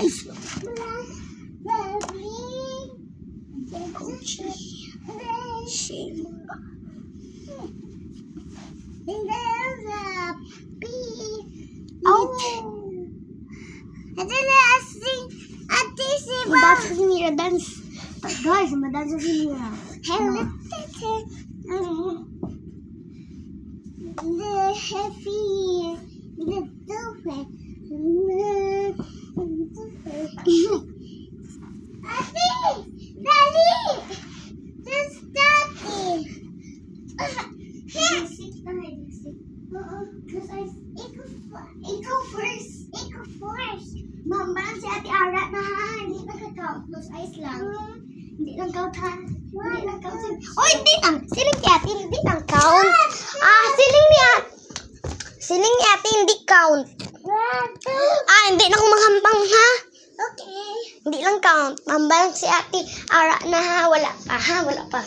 guys. Out. Dance si Mira, dance. Guys, madance si Mira. Hello, the happy, the stupid. Daddy, just Daddy. Ikaw first. Mama, si Ate Ara na ha. Hindi nagka-count. Plus ice lang. Hindi lang count ha. Hindi lang count. Oh, hindi lang. Siling ni ate, hindi lang count. Siling ni ate, hindi count. Hindi na kumahampang ha. Okay. Hindi lang count. Mambang si ate Ara na ha. Wala pa ha. Wala pa.